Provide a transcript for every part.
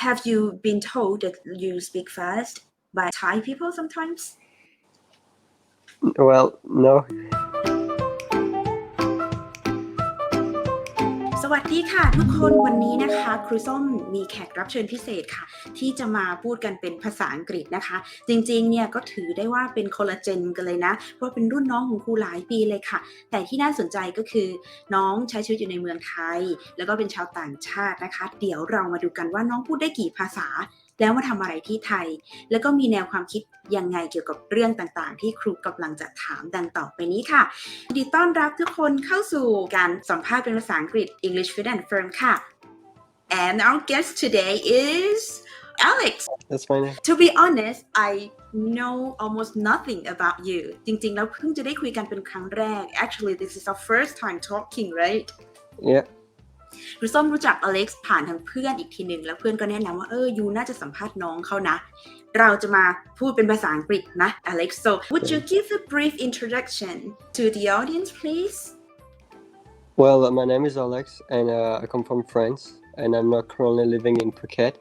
have you been told that you speak fast by Thai people sometimes? Well, no. สวัสดีค่ะทุกคนวันนี้นะคะครูส้มมีแขกรับเชิญพิเศษค่ะที่จะมาพูดกันเป็นภาษาอังกฤษนะคะจริงๆเนี่ยก็ถือได้ว่าเป็นคนละเจนกันเลยนะเพราะเป็นรุ่นน้องของครูหลายปีเลยค่ะแต่ที่น่าสนใจก็คือน้องใช้ชีวิตอยู่ในเมืองไทยแล้วก็เป็นชาวต่างชาตินะคะเดี๋ยวเรามาดูกันว่าน้องพูดได้กี่ภาษาแล้วมาทำอะไรที่ไทยแล้วก็มีแนวความคิดยังไงเกี่ยวกับเรื่องต่างๆที่ครูกำลังจะถามดังต่อไปนี้ค่ะยินดีต้อนรับทุกคนเข้าสู่การสัมภาษณ์เป็นภาษาอังกฤษ English Fit and Firm ค่ะ and our guest today is Alex. That's my name. To be honest, I know almost nothing about you. จริงๆแล้วเพิ่งจะได้คุยกันเป็นครั้งแรก Actually, this is our first time talking, right? Yeah. ครูส้มรู้จักอเล็กซ์ผ่านทางเพื่อนอีกทีหนึ่งแล้วเพื่อนก็แนะนำว่ายูน่าจะสัมภาษณ์น้องเขานะเราจะมาพูดเป็นภาษาอังกฤษนะอเล็กซ์ so would you give a brief introduction to the audience please Well, my name is Alex and I come from France and I'm not currently living in Phuket.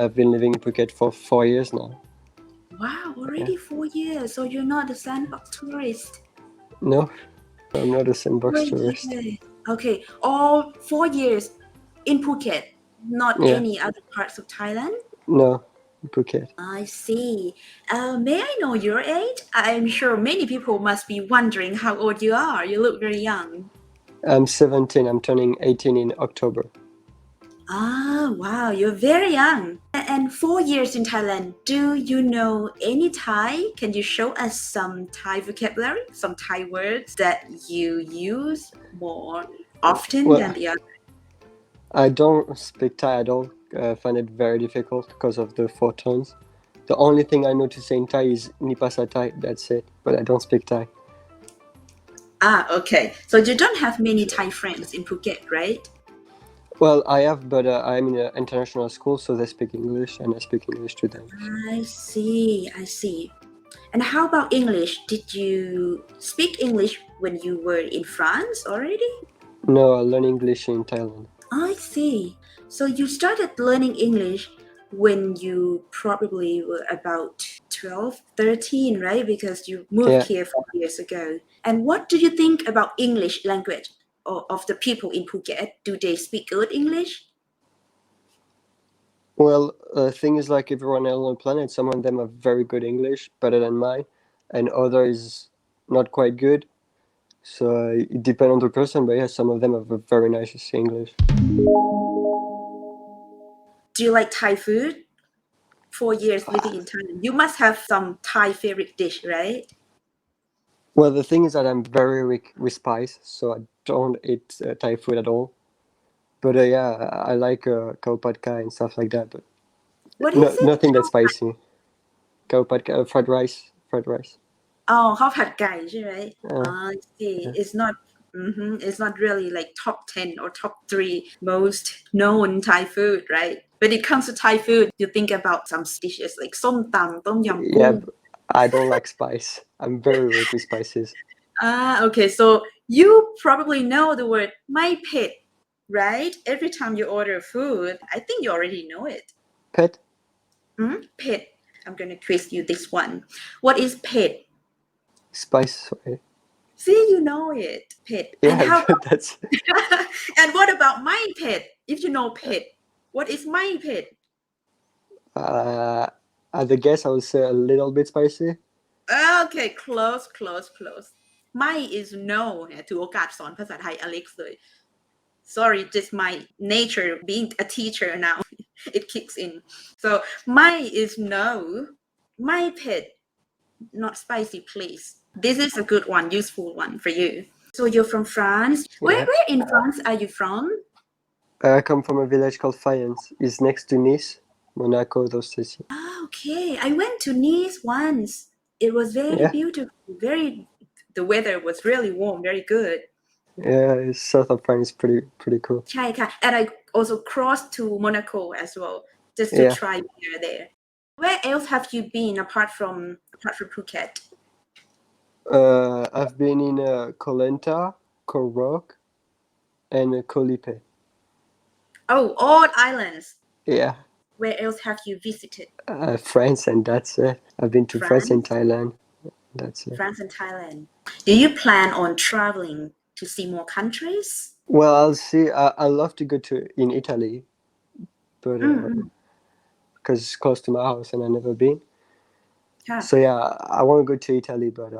I've been living in Phuket for 4 years now. Wow, already 4 years. So you're not a sandbox tourist? No, I'm not a sandbox tourist. Okay, all 4 years in Phuket, not any other parts of Thailand? No, Phuket. I see. May I know your age? I'm sure many people must be wondering how old you are. You look very young. I'm 17. I'm turning 18 in October. Ah, wow, you're very young. And 4 years in Thailand, do you know any Thai? Can you show us some Thai vocabulary, some Thai words that you use more often than the other? I don't speak Thai at all. I find it very difficult because of the 4 tones. The only thing I know to say in Thai is Nipasa Thai, that's it. But I don't speak Thai. Ah, okay. So you don't have many Thai friends in Phuket, right? Well, I have, but I'm in an international school, so they speak English, and I speak English to them. I see. And how about English? Did you speak English when you were in France already? No, I learned English in Thailand. I see. So you started learning English when you probably were about 12, 13, right? Because you moved here 4 years ago. And what do you think about English language? Of the people in Phuket, do they speak good English? Well, the thing is, like everyone else on the planet, some of them have very good English, better than mine, and others not quite good. So it depends on the person, but yeah, some of them have a very nice English. Do you like Thai food? 4 years living in Thailand, you must have some Thai favorite dish, right? Well, the thing is that I'm very weak with spice, so I don't eat Thai food at all. But yeah, I like khao pad kai and stuff like that. But what is it? Nothing that's spicy. Khao pad kai, fried rice. Oh, ข้าวผัดไก่ใช่ไหม I see. It's not really like top 10 or top 3 most known Thai food, right? When it comes to Thai food, you think about some dishes like som tam, tom yum goong. Yeah, I don't like spice. I'm very weak with spices. Okay. So you probably know the word mai pet, right? Every time you order food, I think you already know it. Pet? Pet. I'm going to quiz you this one. What is pet? Spice. Sorry. See, you know it. Pet. Yeah, and how that's... And what about my pet? If you know pet, what is my pet? As a guess, I would say a little bit spicy. Okay, close. My is no เนี่ยถือโอกาสสอนภาษาไทยอเล็กซ์เลย Sorry, just my nature being a teacher now. It kicks in. So my is no. My pet, not spicy, please. This is a good one, useful one for you. So you're from France. Where in France are you from? I come from a village called Fayence. It's next to Nice, Monaco, those cities. Okay, I went to Nice once. It was very beautiful. The weather was really warm, very good. Yeah, south of France is pretty cool. ใช่ค่ะ and I also crossed to Monaco as well, just to try beer there. Where else have you been apart from Phuket? I've been in Koh Lanta, Koh Rock, and Koh Lipe. Oh, all islands. Yeah, Where else have you visited? France, and that's it. I've been to France and France, Thailand. That's it. France and Thailand. Do you plan on traveling to see more countries? Well, I'll see. I love to go to in Italy, but Mm-mm. because it's close to my house and I've never been. Yeah. So yeah, I want to go to Italy, but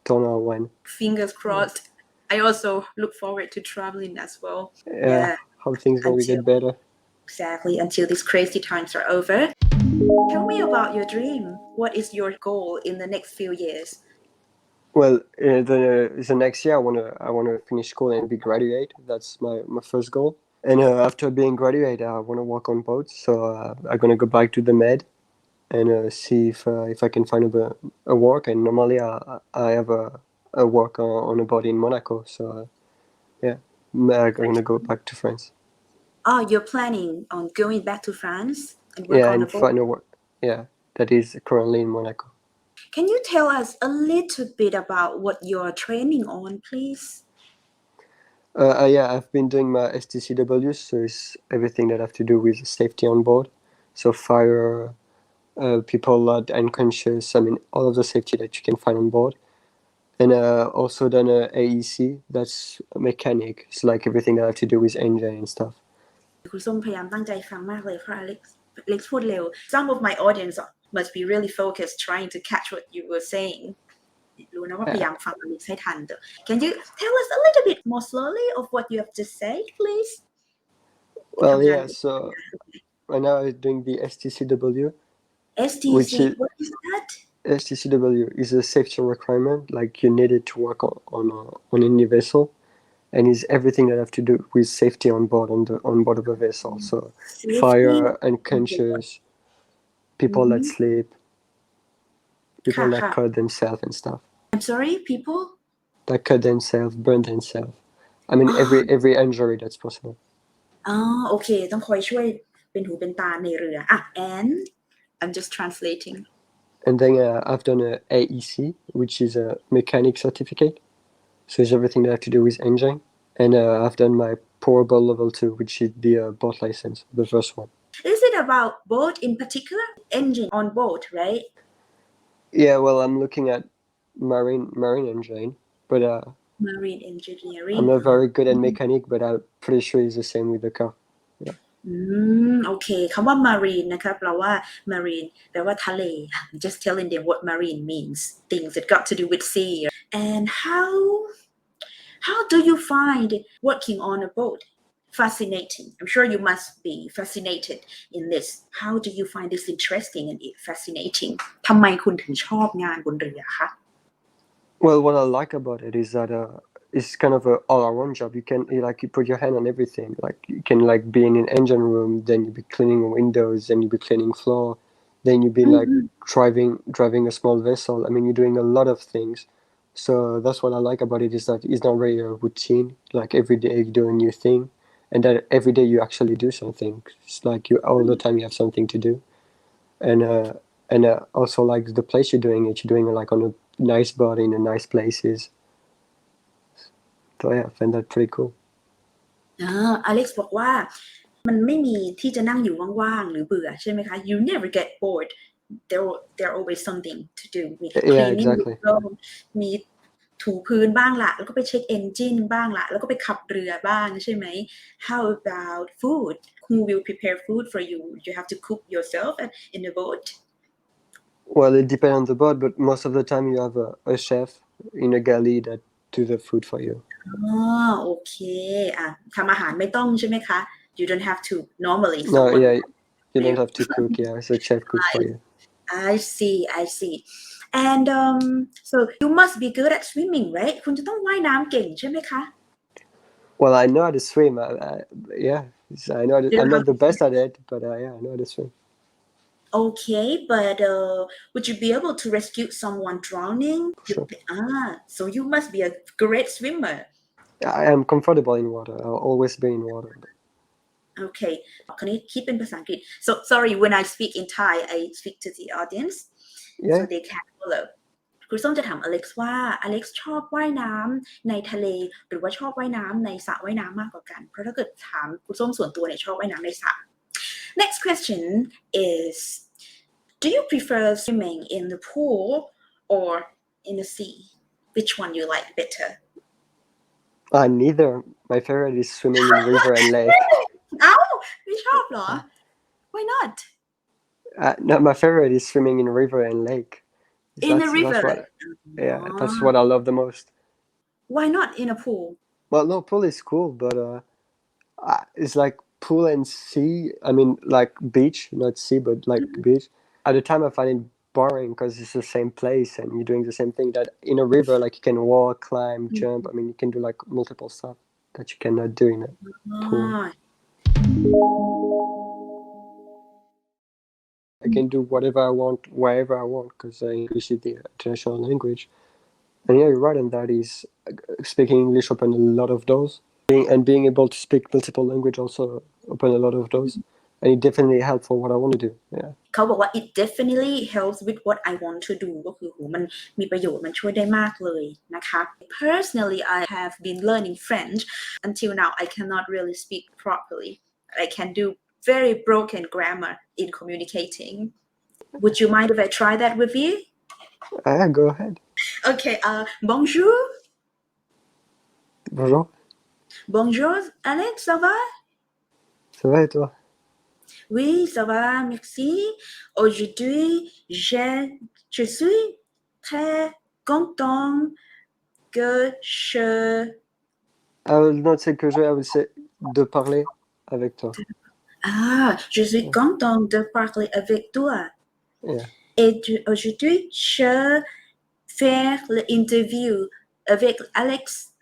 don't know when. Fingers crossed. I also look forward to traveling as well. Yeah, hope things gonna Until get better. exactly until these crazy times are over. Tell me about your dream. What is your goal in the next few years? Well, the next year I wanna finish school and be graduate. That's my first goal. And after being graduate, I wanna work on boats. So I'm gonna go back to the Med and see if I can find a work. And normally I have a work on a boat in Monaco. So yeah, I'm gonna go back to France. Oh, you're planning on going back to France and work Yeah, on a and boat. find a work. Yeah, that is currently in Monaco. Can you tell us a little bit about what you're training on, please? Yeah, I've been doing my STCW, so it's everything that have to do with safety on board. So fire, people that are unconscious. I mean, all of the safety that you can find on board. And also done a AEC. That's a mechanic. It's like everything that have to do with engine and stuff. ครูส้มพยายามตั้งใจฟังมากเลยเพราะAlex พูดเร็ว Some of my audience must be really focused trying to catch what you were saying รู้นะว่าพยายามฟัง Alex ให้ทันเถอะ Can you tell us a little bit more slowly of what you have just said, please? Well, yeah. So right now I'm doing the STCW, which STC, is what is that? STCW is a safety requirement. Like you need it to work on any vessel. And is everything that have to do with safety on board of a vessel. So Safety fire, on board. unconscious, people that sleep, people ค่ะ that ค่ะ cut themselves and stuff. I'm sorry, people? That cut themselves, burn themselves. I mean every injury that's possible. อ๋อโอเคต้องคอยช่วยเป็นหูเป็นตาในเรืออ่ะ and I'm just translating. And then I've done a AEC, which is a mechanic certificate. So it's everything that have to do with engine. And I've done my powerboat level 2, which is the boat license, the first one. Is it about boat in particular? Engine on boat, right? Yeah, well, I'm looking at marine engine, but Marine engineering. I'm not very good at mechanic, but I'm pretty sure it's the same with the car. โอเคคำว่า marine นะคะแปลว่า marine แปลว่าทะเล I'm just telling them what marine means things that got to do with sea and how do you find working on a boat fascinating I'm sure you must be fascinated in this how do you find this interesting and fascinating ทำไมคุณถึงชอบงานบนเรือคะ Well, what I like about it is that it's kind of a all-around job. You put your hand on everything. Like you can like be in an engine room, then you be cleaning windows, then you be cleaning floor, then you be like driving a small vessel. I mean, you're doing a lot of things. So that's what I like about it is that it's not really a routine. Like every day you do a new thing, and that every day you actually do something. It's like you all the time you have something to do, and also like the place you're doing it, you're doing it like on a nice boat in a nice places. So yeah, I find that pretty cool. อเล็กซ์บอกว่ามันไม่มีที่จะนั่งอยู่ว่างๆหรือเบื่อใช่ไหมคะ You never get bored there always something to do มี Yeah, cleaning exactly. มีถูพื้นบ้างละแล้วก็ไปเช็คเอนจินบ้างละแล้วก็ไปขับเรือบ้างใช่ไหม How about food Who will prepare food for you You have to cook yourself in the boat Well, it depends on the boat, but most of the time you have a chef in a galley that do the food for you. โอเคทำอาหารไม่ต้องใช่ไหมคะ You don't have to normally No, someone yeah, you don't have to cook. Yeah, it's a chef cook for you. I see and so you must be good at swimming right คุณจะต้องว่ายน้ำเก่งใช่ไหมคะ Well, I know how to swim. Yeah, I know. I'm not the best at it, but yeah, I know how to swim. Okay but would you be able to rescue someone drowning Sure. So you must be a great swimmer I am comfortable in water. I'll always be in water. Okay คราวนี้คิดเป็นภาษาอังกฤษ so sorry when I speak in Thai I speak to the audience Yeah. so they can follow ครูส้มจะถามอเล็กซ์ว่าอเล็กซ์ชอบว่ายน้ำในทะเลหรือว่าชอบว่ายน้ำในสระว่ายน้ำมากกว่ากันเพราะถ้าเกิดถามครูส้มส่วนตัวเนี่ยชอบว่ายน้ำในสระ Next question is, do you prefer swimming in the pool or in the sea? Which one you like better? Neither. My favorite is swimming in river and lake. เอ้าไม่ชอบเหรอ Why not? No, my favorite is swimming in river and lake. In the That's river. that's what I love the most. Why not in a pool? Well, no, pool is cool, but it's like pool and sea. I mean, like beach, not sea, but like beach. At the time, I find it boring because it's the same place and you're doing the same thing. That in a river, like you can walk, climb, jump. I mean, you can do like multiple stuff that you cannot do in a pool. I can do whatever I want, wherever I want, because English is the international language. And yeah, you're right, and that is speaking English open a lot of doors. Being able to speak multiple language also open a lot of doors. And it definitely helps for what I want to do. Yeah. เขาบอกว่า it definitely helps with what I want to do ก็คือมันมีประโยชน์มันช่วยได้มากเลยนะคะ Personally I have been learning French until now I cannot really speak properly I can do very broken grammar in communicating would you mind if I try that with you Go ahead. Okay bonjour Bonjour. Bonjour Alex ça va Ça va et toi? Oui, ça va, merci. Aujourd'hui, je suis très content que I will not say que I will say de parler avec toi. je suis content de parler avec toi. Yeah. Et aujourd'hui, je fais l'interview avec Alex.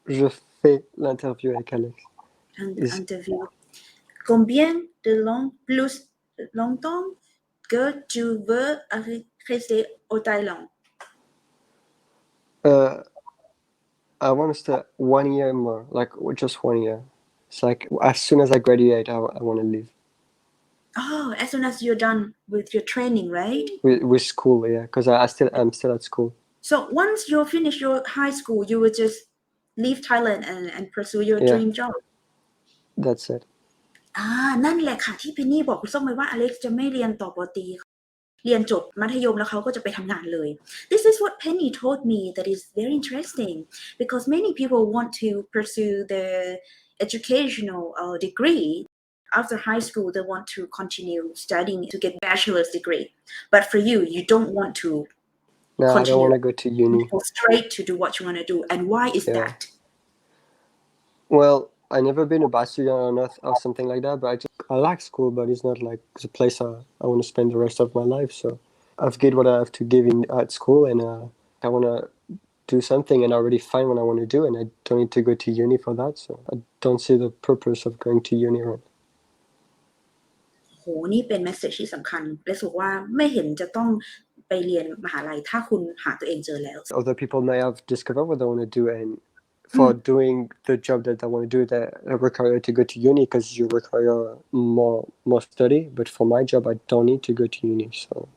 Je fais l'interview avec Alex. Interview. Combien de plus longtemps que tu veux rester au Thaïlande? I want to stay 1 year more, like just 1 year. It's like as soon as I graduate, I want to leave. Oh, as soon as you're done with your training, right? With school, yeah, because I'm still at school. So once you finish your high school, you will just leave Thailand and pursue your dream job. That's it. นั่นแหละค่ะที่เพนนี่บอกคุณส้มไว้ว่าอเล็กซ์จะไม่เรียนต่อปอตรีเรียนจบมัธยมแล้วเขาก็จะไปทำงานเลย This is what Penny told me that is very interesting because many people want to pursue the educational degree after high school they want to continue studying to get bachelor's degree but for you don't want to No, continue. I don't want to go to uni. Go straight to do what you want to do and why is that? Well, I never been a bad student or something like that, but I like school, but it's not like the place I want to spend the rest of my life. So I've given what I have to give at school, and I want to do something, and I already find what I want to do, and I don't need to go to uni for that. So I don't see the purpose of going to uni. Right? โหนี่เป็นเมสเสจที่สำคัญและรู้สึกว่าไม่เห็นจะต้องไปเรียนมหาลัยถ้าคุณหาตัวเองเจอแล้ว Other people may have discovered what they want to do, and for doing the job that I want to do, that I require to go to uni because you require more study. But for my job, I don't need to go to uni, so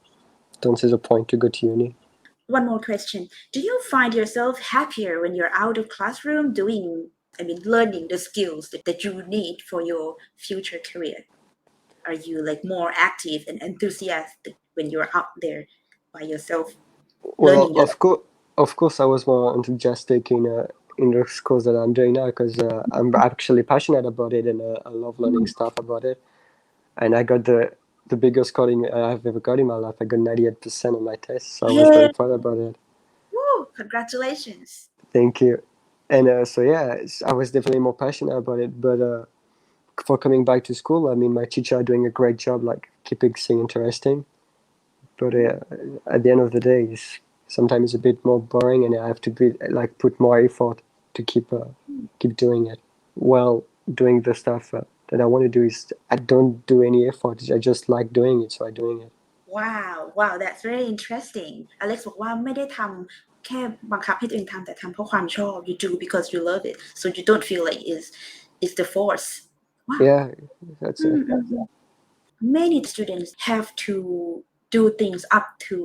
don't see the point to go to uni. One more question. Do you find yourself happier when you're out of classroom learning the skills that you need for your future career? Are you like more active and enthusiastic when you're out there by yourself? Well, of course, I was more enthusiastic in the course that I'm doing now because I'm actually passionate about it and I love learning stuff about it. And I got the biggest score I've ever got in my life. I got 98% on my test, so I was very proud about it. Woo! Congratulations! Thank you. And so yeah, I was definitely more passionate about it. But for coming back to school, I mean, my teacher are doing a great job, like keeping things interesting. But at the end of the day, sometimes it's a bit more boring, and I have to put more effort to keep doing it. While doing the stuff that I want to do is I don't do any effort. I just like doing it, so I'm doing it. Wow, that's very interesting. Alex บอกว่าไม่ได้ทำแค่บังคับให้ตัวเองทำแต่ทำเพราะความชอบ You do because you love it, so you don't feel like it's the force. Wow. Yeah, that's it. Many students have to do things up to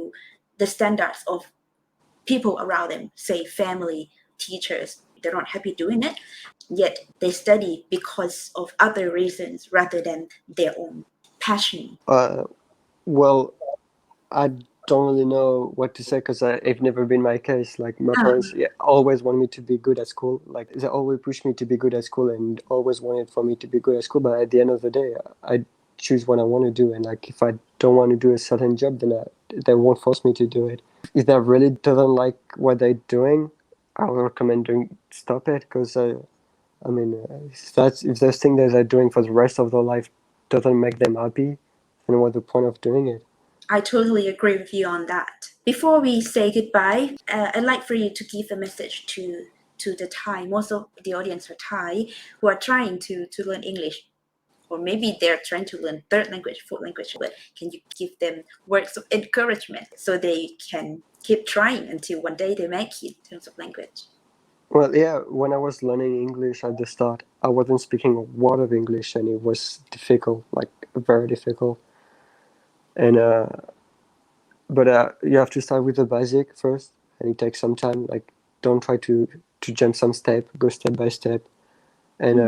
the standards of people around them, say family, teachers. They're not happy doing it, yet they study because of other reasons rather than their own. passion Well, I don't really know what to say because I've never been my case. Like my parents always want me to be good at school. Like they always push me to be good at school and always wanted for me to be good at school. But at the end of the day, I choose what I want to do. And like if I don't want to do a certain job, then they won't force me to do it. If they really doesn't like what they're doing, I would recommend stop it because if those things that they're doing for the rest of their life doesn't make them happy, then what's the point of doing it? I totally agree with you on that. Before we say goodbye, I'd like for you to give a message to the Thai. Most of the audience are Thai who are trying to learn English, or maybe they're trying to learn third language, fourth language. But can you give them words of encouragement so they can keep trying until one day they make it in terms of language? Well, yeah, when I was learning English at the start, I wasn't speaking a word of English and it was difficult, like very difficult. And but you have to start with the basic first, and it takes some time. Like don't try to jump some step, go step by step. And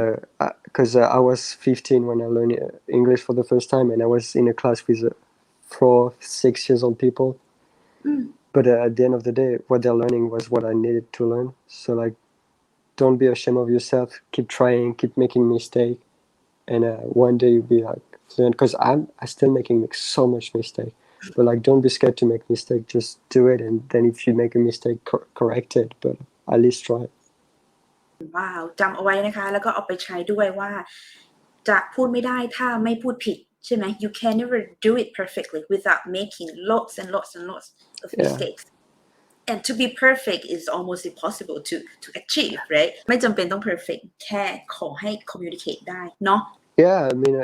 because I was 15 when I learned English for the first time, and I was in a class with 4-6 years old people. But at the end of the day, what they're learning was what I needed to learn. So like, don't be ashamed of yourself. Keep trying. Keep making mistakes, and one day you'll be like fluent. Because I'm still making so much mistake. But like, don't be scared to make mistake. Just do it, and then if you make a mistake, correct it. But at least try. ว้าวจำเอาไว้นะคะแล้วก็เอาไปใช้ด้วยว่าจะพูดไม่ได้ถ้าไม่พูดผิดใช่ไหม You can never do it perfectly without making lots and lots and lots of mistakes and to be perfect is almost impossible to achieve right ไม่จำเป็นต้อง perfect แค่ขอให้ communicate ได้เนาะ Yeah, I mean,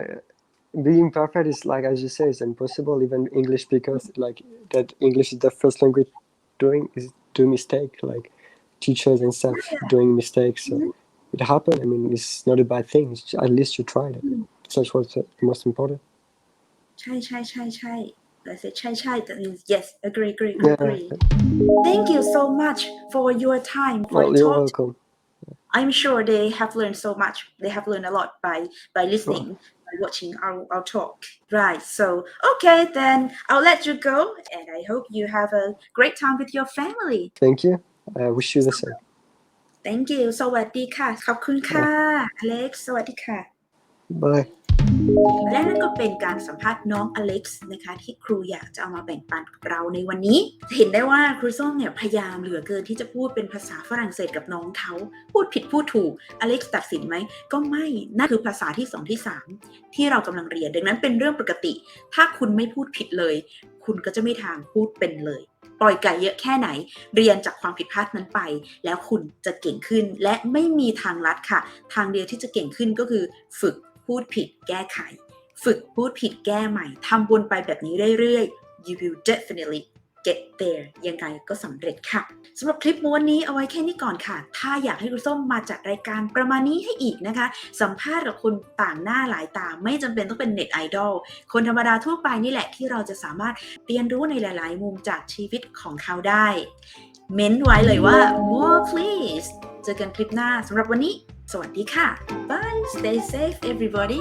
being perfect is like, as you say, it's impossible. Even English speakers, like that English is the first language do mistake, like teachers and stuff doing mistakes. So it happened. I mean, it's not a bad thing. At least you tried it. That's what's the most important. ใช่Let's say ใช่ that means yes agree Thank you so much for your time for Well, you're welcome. I'm sure they have learned so much. They have learned a lot by listening, by watching our talk. Right. So, okay, then I'll let you go. And I hope you have a great time with your family. Thank you. I wish you the same. Thank you. สวัสดีค่ะ ขอบคุณค่ะ Alex สวัสดีค่ะ Bye. และนั่นก็เป็นการสัมภาษณ์น้องอเล็กซ์นะคะที่ครูอยากจะเอามาแบ่งปันกับเราในวันนี้เห็นได้ว่าครูส้มเนี่ยพยายามเหลือเกินที่จะพูดเป็นภาษาฝรั่งเศสกับน้องเขาพูดผิดพูดถูกอเล็กซ์ตัดสินไหมก็ไม่นั่นคือภาษาที่2ที่3ที่เรากำลังเรียนดังนั้นเป็นเรื่องปกติถ้าคุณไม่พูดผิดเลยคุณก็จะไม่ทางพูดเป็นเลยปล่อยไก่เยอะแค่ไหนเรียนจากความผิดพลาดนั้นไปแล้วคุณจะเก่งขึ้นและไม่มีทางลัดค่ะทางเดียวที่จะเก่งขึ้นก็คือฝึกพูดผิดแก้ไขฝึกพูดผิดแก้ใหม่ทำวนไปแบบนี้เรื่อยๆ you will definitely get there ยังไงก็สำเร็จค่ะสำหรับคลิปม้วนนี้เอาไว้แค่นี้ก่อนค่ะถ้าอยากให้ครูส้มมาจัดรายการประมาณนี้ให้อีกนะคะสัมภาษณ์กับคนต่างหน้าหลายตาไม่จำเป็นต้องเป็นเน็ตไอดอลคนธรรมดาทั่วไปนี่แหละที่เราจะสามารถเรียนรู้ในหลายๆมุมจากชีวิตของเขาได้เม้นไว้เลยว่า more please เจอกันคลิปหน้าสำหรับวันนี้สวัสดีค่ะ bye stay safe everybody